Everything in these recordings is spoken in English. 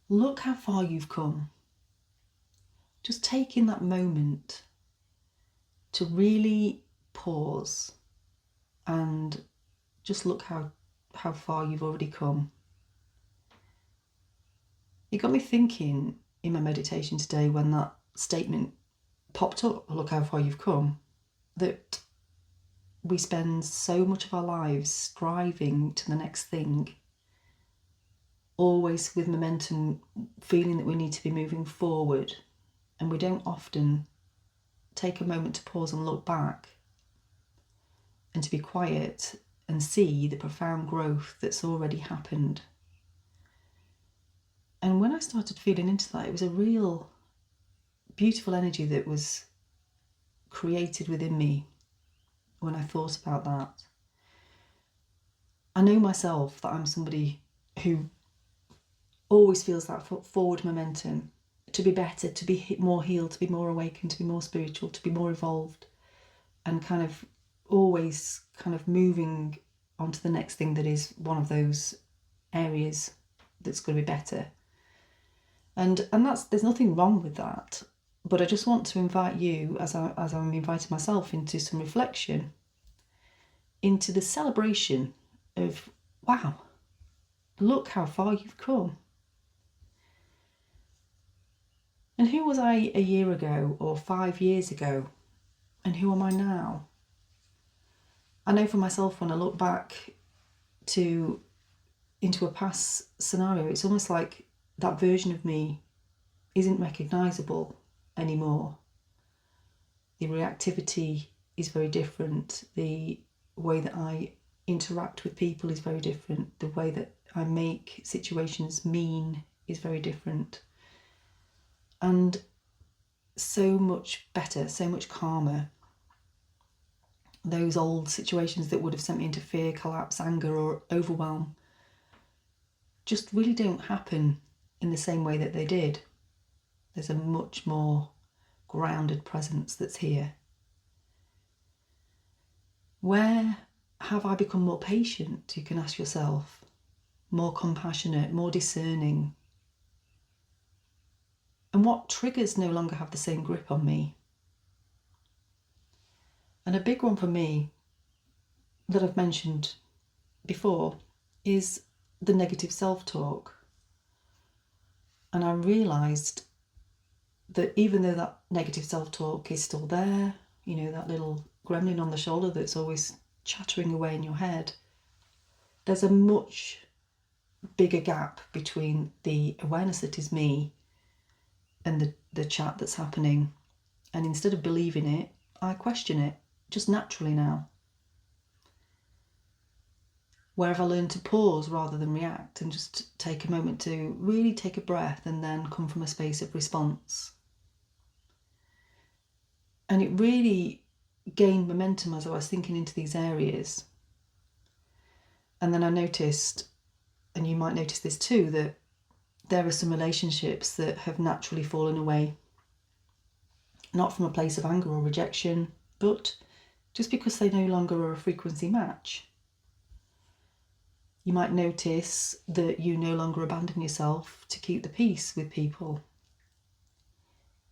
look how far you've come. Just taking that moment to really pause and just look how far you've already come. It got me thinking in my meditation today when that statement popped up, look how far you've come, that we spend so much of our lives striving to the next thing, always with momentum, feeling that we need to be moving forward, and we don't often take a moment to pause and look back and to be quiet and see the profound growth that's already happened. And when I started feeling into that, it was a real beautiful energy that was created within me when I thought about that. I know myself that I'm somebody who always feels that forward momentum, to be better, to be more healed, to be more awakened, to be more spiritual, to be more evolved, and kind of always kind of moving on to the next thing that is one of those areas that's going to be better. And there's nothing wrong with that, but I just want to invite you, as I'm inviting myself, into some reflection, into the celebration of, wow, look how far you've come. And who was I a year ago or 5 years ago? And who am I now? I know for myself, when I look back into a past scenario, it's almost like that version of me isn't recognisable anymore. The reactivity is very different. The way that I interact with people is very different. The way that I make situations mean is very different. And so much better, so much calmer. Those old situations that would have sent me into fear, collapse, anger, or overwhelm just really don't happen in the same way that they did. There's a much more grounded presence that's here. Where have I become more patient? You can ask yourself. More compassionate, more discerning. And what triggers no longer have the same grip on me? And a big one for me that I've mentioned before is the negative self-talk. And I realised that even though that negative self-talk is still there, you know, that little gremlin on the shoulder that's always chattering away in your head, there's a much bigger gap between the awareness that is me and the chat that's happening. And instead of believing it, I question it just naturally now. Where have I learned to pause rather than react and just take a moment to really take a breath and then come from a space of response? And it really gained momentum as I was thinking into these areas. And then I noticed, and you might notice this too, that there are some relationships that have naturally fallen away. Not from a place of anger or rejection, but just because they no longer are a frequency match. You might notice that you no longer abandon yourself to keep the peace with people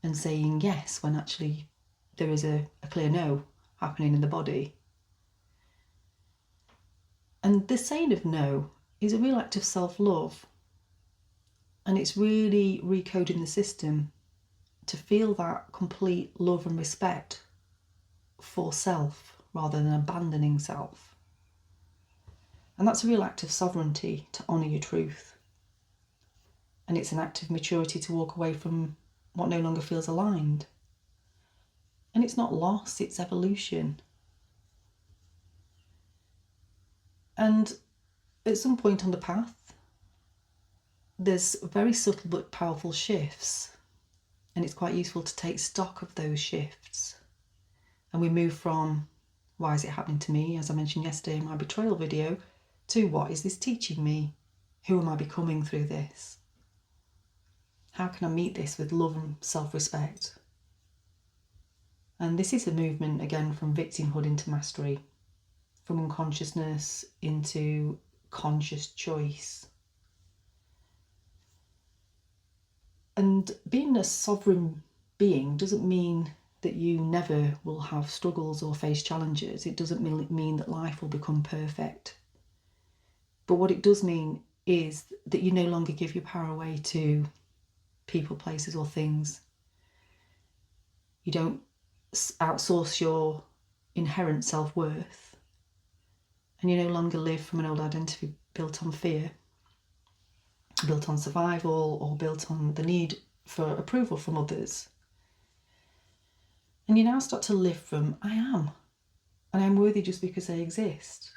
and saying yes when actually there is a clear no happening in the body. And the saying of no is a real act of self-love. And it's really recoding the system to feel that complete love and respect for self rather than abandoning self. And that's a real act of sovereignty to honour your truth. And it's an act of maturity to walk away from what no longer feels aligned. And it's not loss, it's evolution. And at some point on the path, there's very subtle but powerful shifts. And it's quite useful to take stock of those shifts. And we move from, why is it happening to me, as I mentioned yesterday in my betrayal video, to what is this teaching me? Who am I becoming through this? How can I meet this with love and self-respect? And this is a movement, again, from victimhood into mastery, from unconsciousness into conscious choice. And being a sovereign being doesn't mean that you never will have struggles or face challenges. It doesn't mean that life will become perfect. But what it does mean is that you no longer give your power away to people, places, or things. You don't outsource your inherent self-worth, and you no longer live from an old identity built on fear, built on survival, or built on the need for approval from others. And you now start to live from I am, and I'm worthy just because I exist.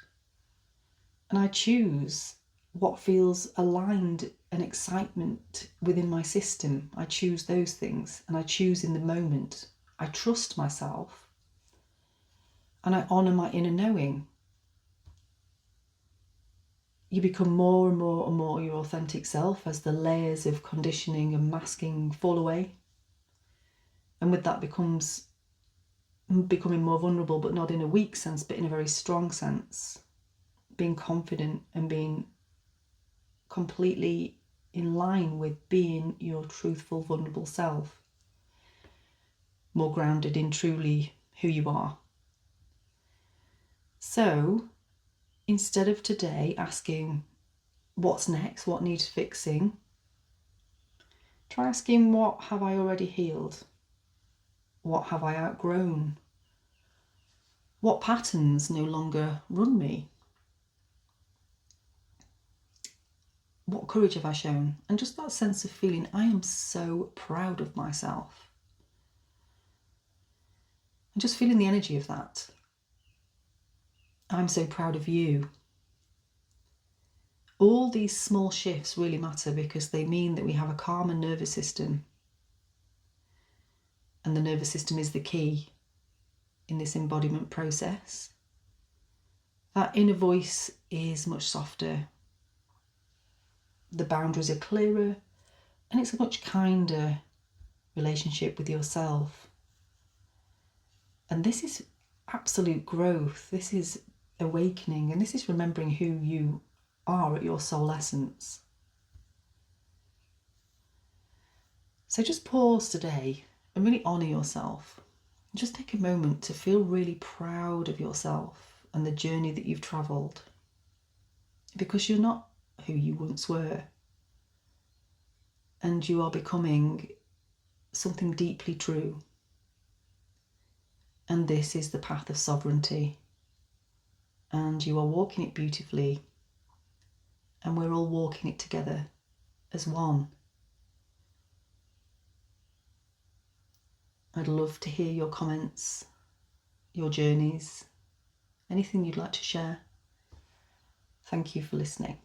And I choose what feels aligned and excitement within my system. I choose those things, and I choose in the moment. I trust myself, and I honour my inner knowing. You become more and more and more your authentic self as the layers of conditioning and masking fall away. And with that becomes becoming more vulnerable, but not in a weak sense, but in a very strong sense. Being confident and being completely in line with being your truthful, vulnerable self. More grounded in truly who you are. So, instead of today asking what's next, what needs fixing, try asking what have I already healed? What have I outgrown? What patterns no longer run me? What courage have I shown? And just that sense of feeling, I am so proud of myself. And just feeling the energy of that. I'm so proud of you. All these small shifts really matter because they mean that we have a calmer nervous system. And the nervous system is the key in this embodiment process. That inner voice is much softer. The boundaries are clearer, and it's a much kinder relationship with yourself. And this is absolute growth. This is awakening, and this is remembering who you are at your soul essence. So just pause today and really honour yourself. Just take a moment to feel really proud of yourself and the journey that you've travelled. Because you're not who you once were. And you are becoming something deeply true. And this is the path of sovereignty. And you are walking it beautifully. And we're all walking it together as one. I'd love to hear your comments, your journeys, anything you'd like to share. Thank you for listening.